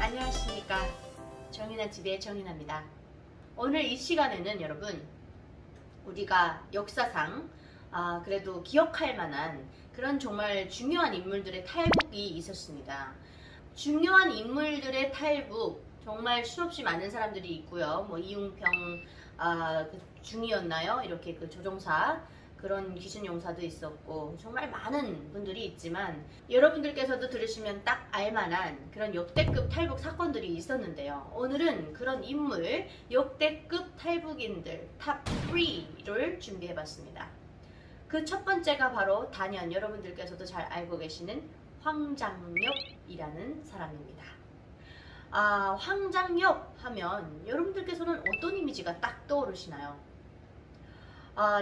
안녕하십니까. 정인아 TV의 정인아입니다. 오늘 이 시간에는 여러분 우리가 역사상 그래도 기억할 만한 그런 정말 중요한 인물들의 탈북이 있었습니다. 중요한 인물들의 탈북 정말 수없이 많은 사람들이 있고요. 뭐 이웅평 중이었나요? 이렇게 그 조종사 그런 기순용사도 있었고 정말 많은 분들이 있지만 여러분들께서도 들으시면 딱 알만한 그런 역대급 탈북 사건들이 있었는데요. 오늘은 그런 인물 역대급 탈북인들 탑 3를 준비해봤습니다. 그 첫 번째가 바로 단연 여러분들께서도 잘 알고 계시는 황장엽이라는 사람입니다. 황장엽 하면 여러분들께서는 어떤 이미지가 딱 떠오르시나요?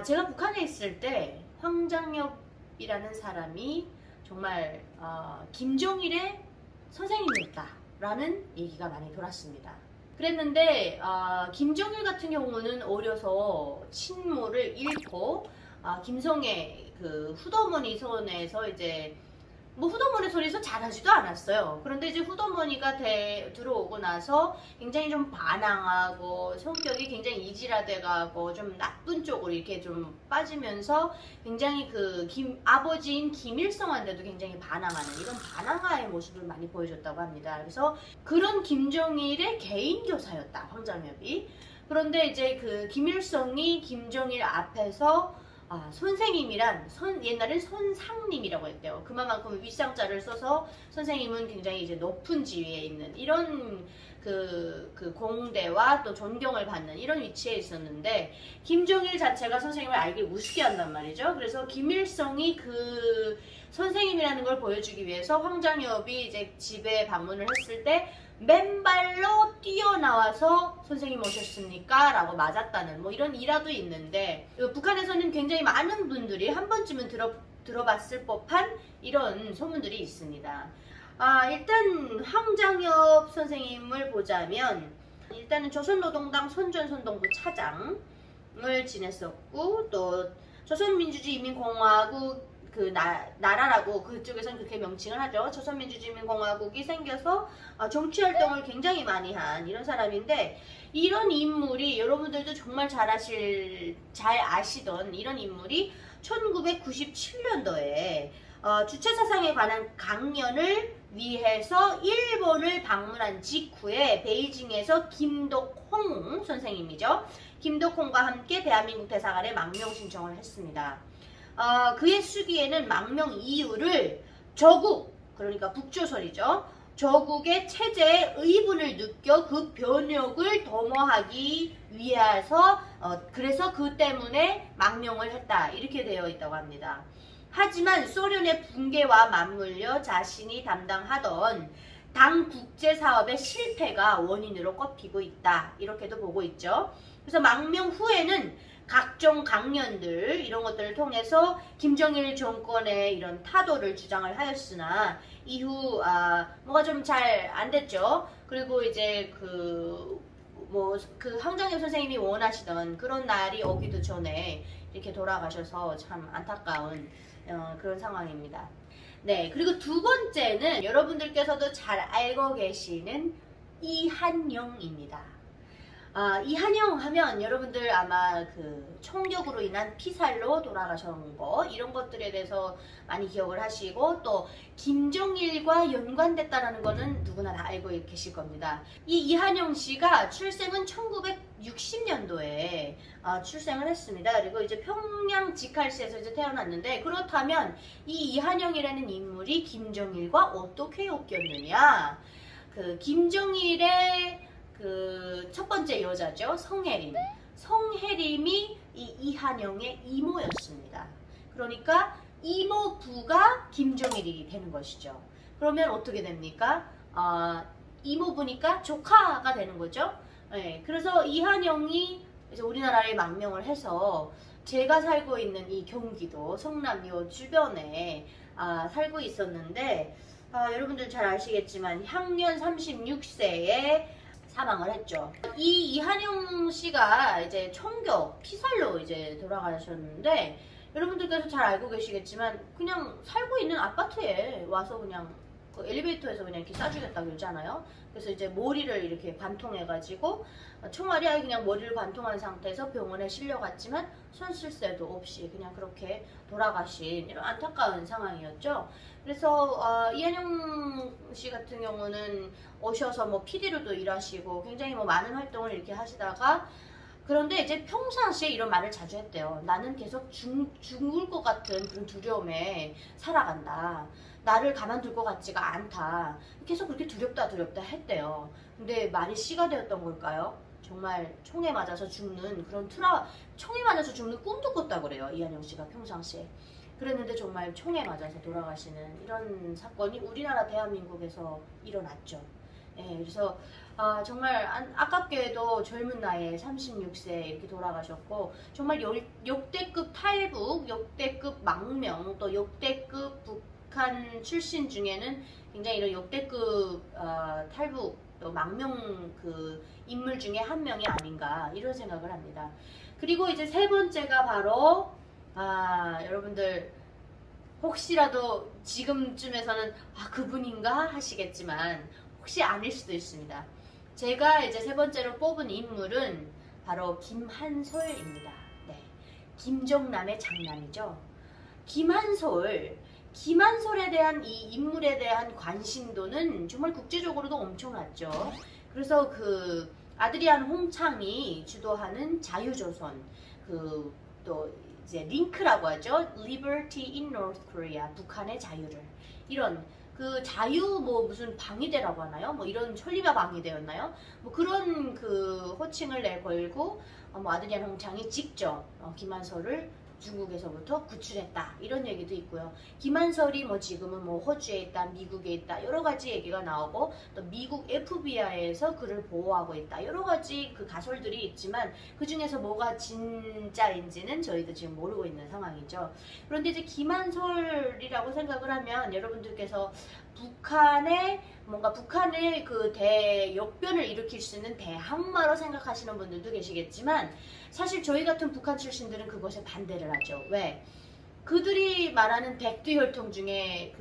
제가 북한에 있을 때 황장엽이라는 사람이 정말 김정일의 선생님이었다라는 얘기가 많이 돌았습니다. 그랬는데 김정일 같은 경우는 어려서 친모를 잃고 김성애 그 후더머니 손에서 이제 뭐 후더머니 손에서 자라지도 않았어요. 그런데 이제 후더머니가 들어오고 나서 굉장히 좀 반항하고 성격이 굉장히 이지라돼가고 좀 나쁜 쪽으로 이렇게 좀 빠지면서 굉장히 그 아버지인 김일성한테도 굉장히 반항하는 이런 반항아의 모습을 많이 보여줬다고 합니다. 그래서 그런 김정일의 개인 교사였다, 황장엽이. 그런데 이제 그 김일성이 김정일 앞에서 선생님이란 옛날엔 선상님이라고 했대요. 그만큼 윗상자를 써서 선생님은 굉장히 이제 높은 지위에 있는 이런 그 공대와 또 존경을 받는 이런 위치에 있었는데 김정일 자체가 선생님을 알기 우습게 한단 말이죠. 그래서 김일성이 그 선생님이라는 걸 보여주기 위해서 황장엽이 이제 집에 방문을 했을 때 맨발로 뛰어나와서 선생님 오셨습니까? 라고 맞았다는 뭐 이런 일화도 있는데 북한에서는 굉장히 많은 분들이 한 번쯤은 들어봤을 법한 이런 소문들이 있습니다. 일단 황장엽 선생님을 보자면 일단은 조선노동당 선전선동부 차장을 지냈었고 또 조선민주주의인민공화국 그 나라라고 그쪽에서는 그렇게 명칭을 하죠. 조선민주주의인민공화국이 생겨서 정치활동을 굉장히 많이 한 이런 사람인데 이런 인물이 여러분들도 정말 잘 아시던 이런 인물이 1997년도에 주체사상에 관한 강연을 위해서 일본을 방문한 직후에 베이징에서 김덕홍 선생님이죠. 김덕홍과 함께 대한민국 대사관에 망명 신청을 했습니다. 그의 수기에는 망명 이유를 저국, 그러니까 북조선이죠. 저국의 체제의 의분을 느껴 그 변혁을 도모하기 위해서 그래서 그 때문에 망명을 했다. 이렇게 되어 있다고 합니다. 하지만 소련의 붕괴와 맞물려 자신이 담당하던 당 국제사업의 실패가 원인으로 꼽히고 있다. 이렇게도 보고 있죠. 그래서 망명 후에는 각종 강연들 이런 것들을 통해서 김정일 정권의 이런 타도를 주장을 하였으나 이후 뭐가 좀 잘 안 됐죠. 그리고 이제 그 황장엽 선생님이 원하시던 그런 날이 오기도 전에 이렇게 돌아가셔서 참 안타까운 그런 상황입니다. 네, 그리고 두 번째는 여러분들께서도 잘 알고 계시는 이한영입니다. 이한영 하면 여러분들 아마 그 총격으로 인한 피살로 돌아가신 거 이런 것들에 대해서 많이 기억을 하시고 또 김정일과 연관됐다라는 거는 누구나 다 알고 계실 겁니다. 이 이한영 씨가 출생은 1960년도에 출생을 했습니다. 그리고 이제 평양 직할시에서 이제 태어났는데 그렇다면 이 이한영이라는 인물이 김정일과 어떻게 엮였느냐? 그 김정일의 그 첫 번째 여자죠. 성혜림. 성혜림이 이 이한영의 이모였습니다. 그러니까 이모부가 김정일이 되는 것이죠. 그러면 어떻게 됩니까? 이모부니까 조카가 되는 거죠. 네, 그래서 이한영이 이제 우리나라에 망명을 해서 제가 살고 있는 이 경기도 성남요 주변에 살고 있었는데 여러분들 잘 아시겠지만 향년 36세에 사망을 했죠. 이 이한영 씨가 이제 총격, 피살로 이제 돌아가셨는데 여러분들께서 잘 알고 계시겠지만 그냥 살고 있는 아파트에 와서 그냥 그 엘리베이터에서 그냥 이렇게 쏴주겠다 그러잖아요. 그래서 이제 머리를 이렇게 관통해가지고 총알이 아예 그냥 머리를 관통한 상태에서 병원에 실려갔지만 손쓸 새도 없이 그냥 그렇게 돌아가신 이런 안타까운 상황이었죠. 그래서 이한영 씨 같은 경우는 오셔서 뭐 PD로도 일하시고 굉장히 뭐 많은 활동을 이렇게 하시다가 그런데 이제 평상시에 이런 말을 자주 했대요. 나는 계속 죽을 것 같은 그런 두려움에 살아간다. 나를 가만둘 것 같지가 않다. 계속 그렇게 두렵다 했대요. 근데 말이 씨가 되었던 걸까요? 정말 총에 맞아서 죽는 그런 총에 맞아서 죽는 꿈도 꿨다 그래요. 이한영 씨가 평상시에. 그랬는데 정말 총에 맞아서 돌아가시는 이런 사건이 우리나라 대한민국에서 일어났죠. 예, 그래서 정말 아깝게도 젊은 나이에 36세 이렇게 돌아가셨고 정말 역대급 탈북, 역대급 망명, 또 역대급 북한 출신 중에는 굉장히 이런 역대급 탈북 또 망명 그 인물 중에 한 명이 아닌가 이런 생각을 합니다. 그리고 이제 세 번째가 바로 여러분들 혹시라도 지금쯤에서는 그분인가 하시겠지만 혹시 아닐 수도 있습니다. 제가 이제 세 번째로 뽑은 인물은 바로 김한솔입니다. 네, 김정남의 장남이죠. 김한솔에 대한 이 인물에 대한 관심도는 정말 국제적으로도 엄청났죠. 그래서 그 아드리안 홍창이 주도하는 자유조선 또 이제 링크라고 하죠. Liberty in North Korea, 북한의 자유를 이런 그 자유 뭐 무슨 방위대라고 하나요? 뭐 이런 천리마 방위대였나요? 뭐 그런 그 호칭을 내걸고 뭐 아드리안 홍창이 직접 김한솔을 중국에서부터 구출했다 이런 얘기도 있고요. 김한솔이 뭐 지금은 뭐 호주에 있다, 미국에 있다 여러 가지 얘기가 나오고 또 미국 FBI에서 그를 보호하고 있다 여러 가지 그 가설들이 있지만 그 중에서 뭐가 진짜인지는 저희도 지금 모르고 있는 상황이죠. 그런데 이제 김한솔이라고 생각을 하면 여러분들께서 북한의 그 대역변을 일으킬 수 있는 대항마로 생각하시는 분들도 계시겠지만 사실 저희 같은 북한 출신들은 그것에 반대를 하죠. 왜? 그들이 말하는 백두혈통 중에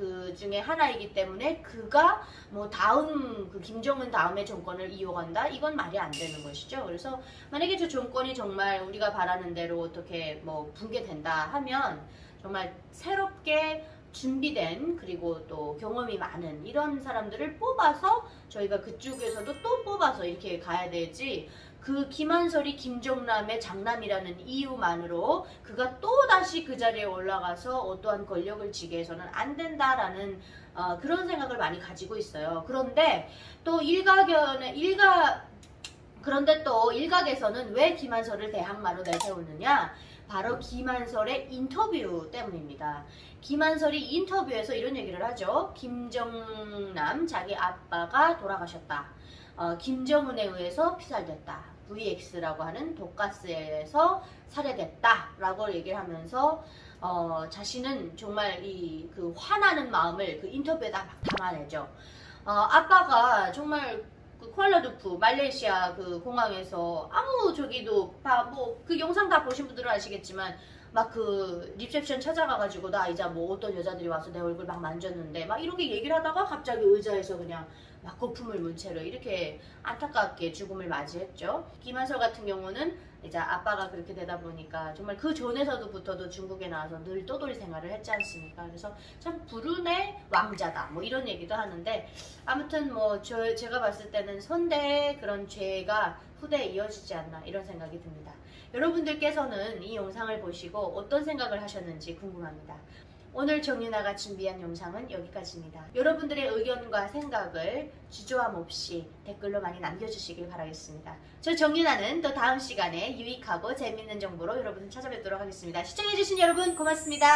하나이기 때문에 그가 뭐 다음 그 김정은 다음의 정권을 이어간다? 이건 말이 안 되는 것이죠. 그래서 만약에 저 정권이 정말 우리가 바라는 대로 어떻게 뭐 붕괴된다 하면 정말 새롭게 준비된 그리고 또 경험이 많은 이런 사람들을 뽑아서 저희가 그쪽에서도 또 뽑아서 이렇게 가야 되지 그 김한솔이 김정남의 장남이라는 이유만으로 그가 또다시 그 자리에 올라가서 어떠한 권력을 쥐게 해서는 안 된다라는 그런 생각을 많이 가지고 있어요. 그런데 또 일각에서는 왜 김한솔을 대항마로 내세우느냐? 바로 김한솔의 인터뷰 때문입니다. 김한솔이 인터뷰에서 이런 얘기를 하죠. 김정남 자기 아빠가 돌아가셨다. 김정은에 의해서 피살됐다. VX라고 하는 독가스에서 살해됐다 라고 얘기를 하면서 자신은 정말 그 화나는 마음을 그 인터뷰에다 막 담아내죠. 아빠가 정말 그 쿠알라룸푸르 말레이시아 그 공항에서 아무 저기도 뭐 그 영상 다 보신 분들은 아시겠지만 막 그 리셉션 찾아가가지고 나 이제 뭐 어떤 여자들이 와서 내 얼굴 막 만졌는데 막 이렇게 얘기를 하다가 갑자기 의자에서 그냥 막 거품을 문 채로 이렇게 안타깝게 죽음을 맞이했죠. 김한솔 같은 경우는 이제 아빠가 그렇게 되다 보니까 정말 그 전에서부터도 중국에 나와서 늘 떠돌이 생활을 했지 않습니까? 그래서 참 불운의 왕자다 뭐 이런 얘기도 하는데 아무튼 뭐 제가 봤을 때는 선대의 그런 죄가 후대에 이어지지 않나 이런 생각이 듭니다. 여러분들께서는 이 영상을 보시고 어떤 생각을 하셨는지 궁금합니다. 오늘 정윤아가 준비한 영상은 여기까지입니다. 여러분들의 의견과 생각을 주저함 없이 댓글로 많이 남겨주시길 바라겠습니다. 저 정윤아는 또 다음 시간에 유익하고 재밌는 정보로 여러분을 찾아뵙도록 하겠습니다. 시청해주신 여러분 고맙습니다.